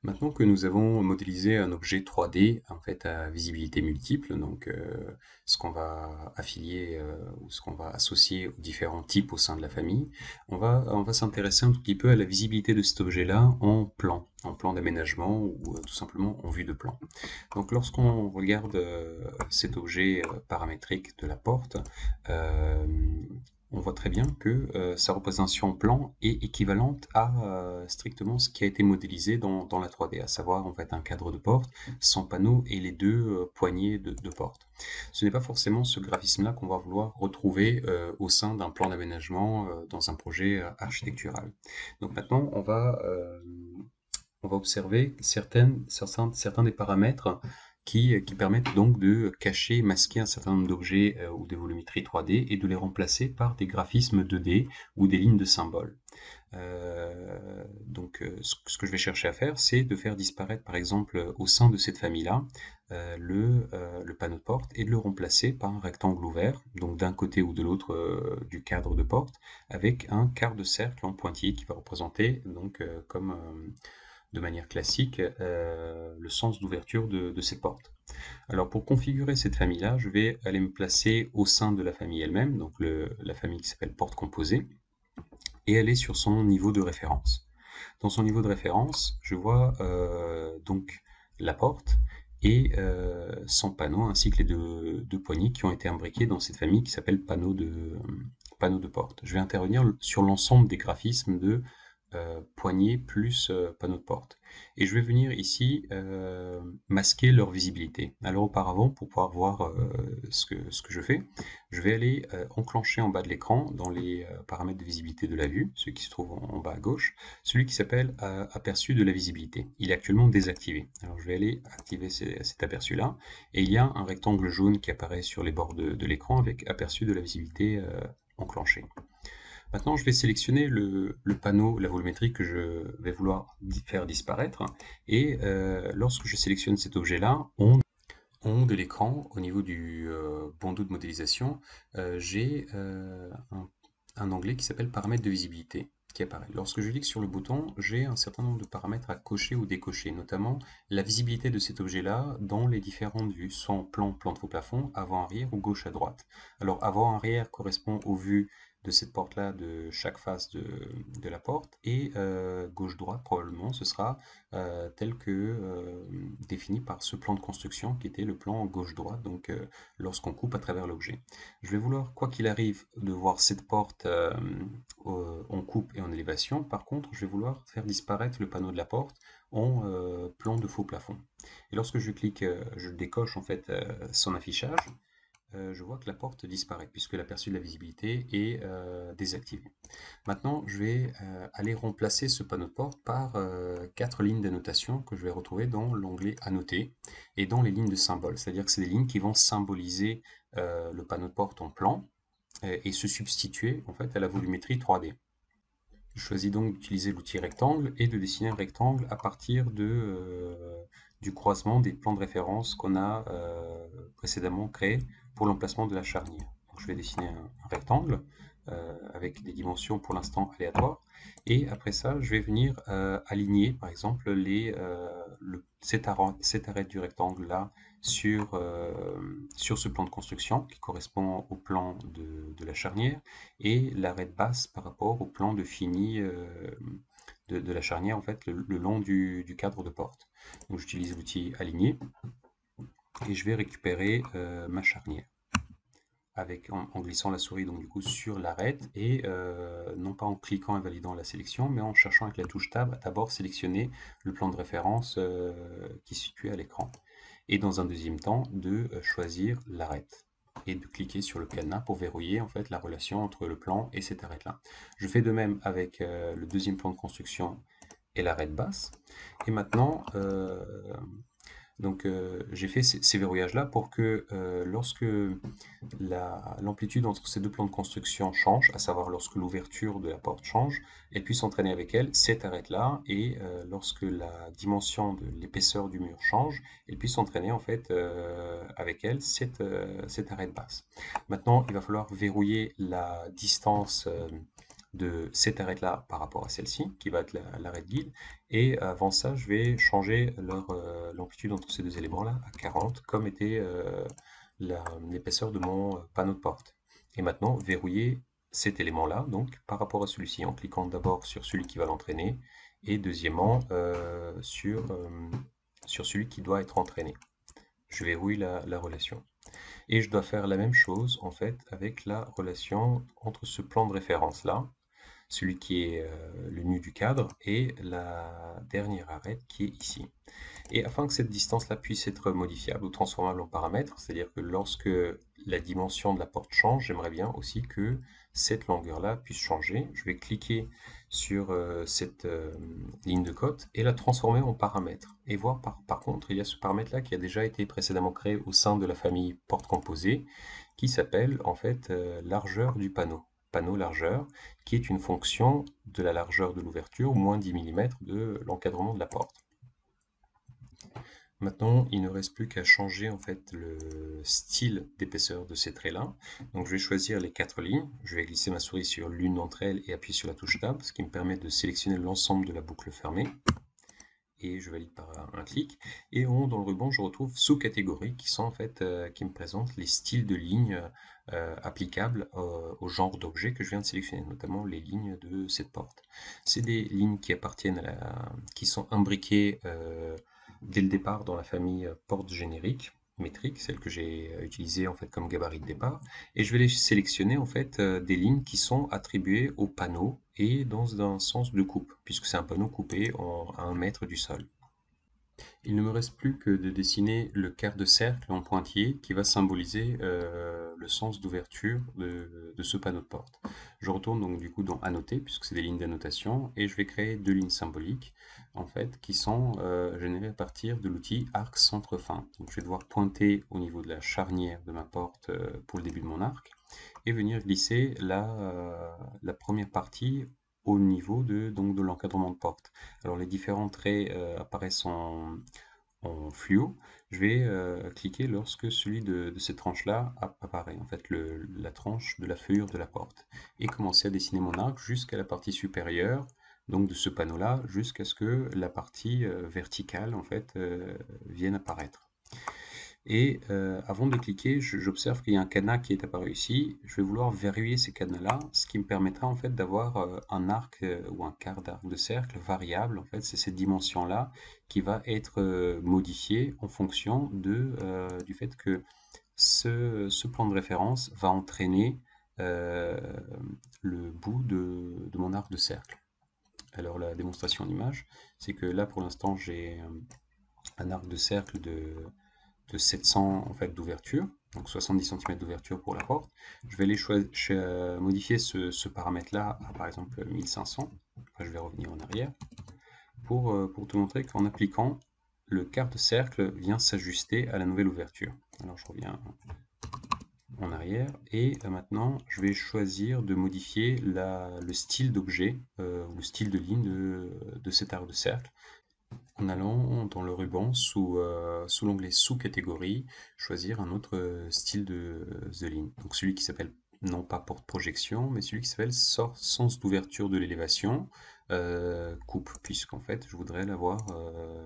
Maintenant que nous avons modélisé un objet 3D en fait à visibilité multiple, donc ce qu'on va affilier ou ce qu'on va associer aux différents types au sein de la famille, on va s'intéresser un tout petit peu à la visibilité de cet objet-là en plan d'aménagement ou tout simplement en vue de plan. Donc lorsqu'on regarde cet objet paramétrique de la porte, euh, on voit très bien que sa représentation en plan est équivalente à strictement ce qui a été modélisé dans la 3D, à savoir en fait un cadre de porte sans panneau et les deux poignées de porte. Ce n'est pas forcément ce graphisme-là qu'on va vouloir retrouver au sein d'un plan d'aménagement dans un projet architectural. Donc maintenant, on va observer certains des paramètres qui permettent donc de cacher, masquer un certain nombre d'objets ou des volumétries 3D et de les remplacer par des graphismes 2D ou des lignes de symboles. Ce que je vais chercher à faire, c'est de faire disparaître, par exemple, au sein de cette famille-là, le panneau de porte et de le remplacer par un rectangle ouvert, donc d'un côté ou de l'autre du cadre de porte, avec un quart de cercle en pointillé qui va représenter, donc, comme de manière classique, le sens d'ouverture de cette porte. Alors pour configurer cette famille-là, je vais aller me placer au sein de la famille elle-même, donc la famille qui s'appelle porte composée, et aller sur son niveau de référence. Dans son niveau de référence, je vois donc la porte et son panneau, ainsi que les deux poignées qui ont été imbriquées dans cette famille qui s'appelle panneau de porte. Je vais intervenir sur l'ensemble des graphismes de poignée plus panneau de porte. Et je vais venir ici masquer leur visibilité. Alors auparavant, pour pouvoir voir ce que je fais, je vais aller enclencher en bas de l'écran, dans les paramètres de visibilité de la vue, ceux qui se trouvent en bas à gauche, celui qui s'appelle aperçu de la visibilité. Il est actuellement désactivé. Alors je vais aller activer cet aperçu-là, et il y a un rectangle jaune qui apparaît sur les bords de l'écran avec aperçu de la visibilité enclenché. Maintenant, je vais sélectionner le panneau, la volumétrie que je vais vouloir faire disparaître. Et lorsque je sélectionne cet objet-là, en haut de l'écran, au niveau du bandeau de modélisation, j'ai un onglet qui s'appelle paramètres de visibilité qui apparaît. Lorsque je clique sur le bouton, j'ai un certain nombre de paramètres à cocher ou décocher, notamment la visibilité de cet objet-là dans les différentes vues, sans plan, plan de faux plafond, avant-arrière ou gauche à droite. Alors avant-arrière correspond aux vues de cette porte-là de chaque face de la porte, et gauche-droite probablement ce sera tel que défini par ce plan de construction qui était le plan gauche-droite, donc lorsqu'on coupe à travers l'objet. Je vais vouloir, quoi qu'il arrive, de voir cette porte en coupe et en élévation. Par contre, je vais vouloir faire disparaître le panneau de la porte en plan de faux plafond. Et lorsque je clique, je décoche en fait son affichage, je vois que la porte disparaît puisque l'aperçu de la visibilité est désactivé. Maintenant, je vais aller remplacer ce panneau de porte par 4 lignes d'annotation que je vais retrouver dans l'onglet Annoter et dans les lignes de symboles. C'est-à-dire que c'est des lignes qui vont symboliser le panneau de porte en plan et se substituer en fait à la volumétrie 3D. Je choisis donc d'utiliser l'outil rectangle et de dessiner un rectangle à partir du croisement des plans de référence qu'on a précédemment créés pour l'emplacement de la charnière. Donc je vais dessiner un rectangle avec des dimensions pour l'instant aléatoires, et après ça je vais venir aligner par exemple cette arête du rectangle là sur ce plan de construction qui correspond au plan de la charnière, et l'arête basse par rapport au plan de fini de la charnière en fait le long du cadre de porte. Donc j'utilise l'outil aligner et je vais récupérer ma charnière en glissant la souris donc du coup sur l'arête, et non pas en cliquant et validant la sélection, mais en cherchant avec la touche Tab à d'abord sélectionner le plan de référence qui est situé à l'écran, et dans un deuxième temps de choisir l'arête et de cliquer sur le cadenas pour verrouiller en fait la relation entre le plan et cette arête là. Je fais de même avec le deuxième plan de construction et l'arête basse, et maintenant j'ai fait ces verrouillages-là pour que lorsque l'amplitude entre ces deux plans de construction change, à savoir lorsque l'ouverture de la porte change, elle puisse entraîner avec elle cette arête-là, et lorsque la dimension de l'épaisseur du mur change, elle puisse entraîner en fait avec elle cette arête basse. Maintenant, il va falloir verrouiller la distance de cette arête-là par rapport à celle-ci, qui va être l'arrêt de guide. Et avant ça, je vais changer l'amplitude entre ces deux éléments-là à 40, comme était l'épaisseur de mon panneau de porte. Et maintenant, verrouiller cet élément-là, donc par rapport à celui-ci, en cliquant d'abord sur celui qui va l'entraîner, et deuxièmement sur celui qui doit être entraîné. Je verrouille la relation. Et je dois faire la même chose en fait avec la relation entre ce plan de référence là, celui qui est le nu du cadre, et la dernière arête qui est ici. Et afin que cette distance-là puisse être modifiable ou transformable en paramètres, c'est-à-dire que lorsque la dimension de la porte change, j'aimerais bien aussi que cette longueur-là puisse changer. Je vais cliquer sur cette ligne de cote et la transformer en paramètre. Et voir par contre, il y a ce paramètre-là qui a déjà été précédemment créé au sein de la famille porte composée, qui s'appelle en fait largeur du panneau largeur, qui est une fonction de la largeur de l'ouverture, moins 10 mm de l'encadrement de la porte. Maintenant, il ne reste plus qu'à changer en fait le style d'épaisseur de ces traits-là. Donc je vais choisir les 4 lignes, je vais glisser ma souris sur l'une d'entre elles et appuyer sur la touche Tab, ce qui me permet de sélectionner l'ensemble de la boucle fermée. Et je valide par un clic. Et en haut dans le ruban, je retrouve sous-catégories qui sont en fait qui me présentent les styles de lignes applicables au genre d'objet que je viens de sélectionner, notamment les lignes de cette porte. C'est des lignes qui appartiennent qui sont imbriquées dès le départ dans la famille porte générique métrique, celle que j'ai utilisée en fait comme gabarit de départ, et je vais les sélectionner en fait des lignes qui sont attribuées au panneau et dans un sens de coupe, puisque c'est un panneau coupé à 1 mètre du sol. Il ne me reste plus que de dessiner le quart de cercle en pointillé qui va symboliser le sens d'ouverture de ce panneau de porte. Je retourne donc du coup dans Annoter, puisque c'est des lignes d'annotation, et je vais créer 2 lignes symboliques en fait qui sont générées à partir de l'outil arc centre fin. Donc je vais devoir pointer au niveau de la charnière de ma porte pour le début de mon arc et venir glisser la première partie au niveau donc de l'encadrement de porte. Alors les différents traits apparaissent en fluo. Je vais cliquer lorsque celui de cette tranche-là apparaît, en fait la tranche de la feuillure de la porte, et commencer à dessiner mon arc jusqu'à la partie supérieure, donc de ce panneau-là, jusqu'à ce que la partie verticale en fait vienne apparaître. Et avant de cliquer, j'observe qu'il y a un cadenas qui est apparu ici. Je vais vouloir verrouiller ces cadenas-là, ce qui me permettra en fait d'avoir un arc ou un quart d'arc de cercle variable. En fait, c'est cette dimension-là qui va être modifiée en fonction du fait que ce plan de référence va entraîner euh, le bout de mon arc de cercle. Alors la démonstration en image, c'est que là pour l'instant j'ai un arc de cercle de 700 en fait, d'ouverture, donc 70 cm d'ouverture pour la porte. Je vais modifier ce paramètre-là à par exemple 1500. Après, je vais revenir en arrière pour te montrer qu'en appliquant, le quart de cercle vient s'ajuster à la nouvelle ouverture. Alors je reviens en arrière et maintenant je vais choisir de modifier le style d'objet ou le style de ligne de cet arc de cercle en allant dans le ruban sous l'onglet sous-catégorie, choisir un autre style de ligne. Donc celui qui s'appelle non pas porte-projection, mais celui qui s'appelle sens d'ouverture de l'élévation, coupe, puisqu'en fait je voudrais l'avoir,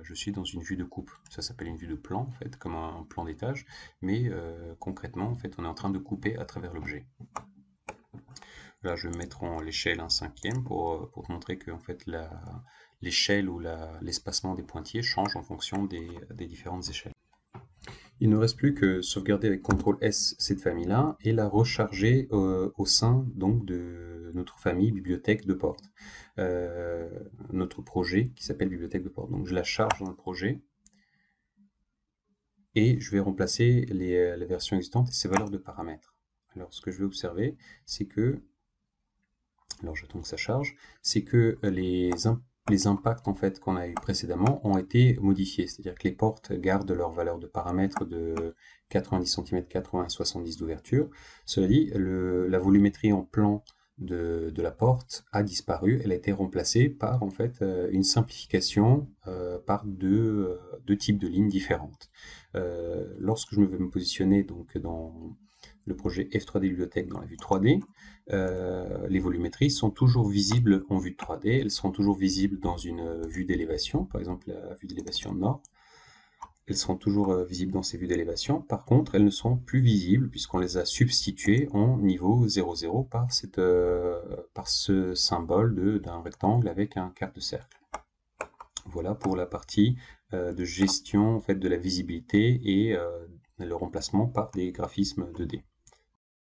je suis dans une vue de coupe. Ça s'appelle une vue de plan, en fait, comme un plan d'étage, mais concrètement, en fait, on est en train de couper à travers l'objet. Là, je vais mettre en l'échelle un cinquième pour te montrer que en fait, l'échelle ou l'espacement des pointillés change en fonction des différentes échelles. Il ne reste plus que sauvegarder avec CTRL S cette famille-là et la recharger au sein donc de notre famille bibliothèque de porte. Notre projet qui s'appelle bibliothèque de porte. Donc je la charge dans le projet et je vais remplacer les versions existantes et ses valeurs de paramètres. Alors ce que je vais observer, c'est que alors j'attends que ça charge, c'est que les impacts en fait qu'on a eu précédemment ont été modifiés, c'est-à-dire que les portes gardent leur valeur de paramètres de 90 cm, 80 et 70 d'ouverture. Cela dit, la volumétrie en plan de la porte a disparu, elle a été remplacée par en fait une simplification par deux types de lignes différentes. Lorsque je vais me positionner donc le projet F3D Bibliothèque dans la vue 3D, les volumétries sont toujours visibles en vue 3D, elles seront toujours visibles dans une vue d'élévation, par exemple la vue d'élévation nord. Elles seront toujours visibles dans ces vues d'élévation. Par contre, elles ne sont plus visibles puisqu'on les a substituées en niveau 0,0 par ce symbole d'un rectangle avec un quart de cercle. Voilà pour la partie de gestion en fait, de la visibilité et le remplacement par des graphismes 2D.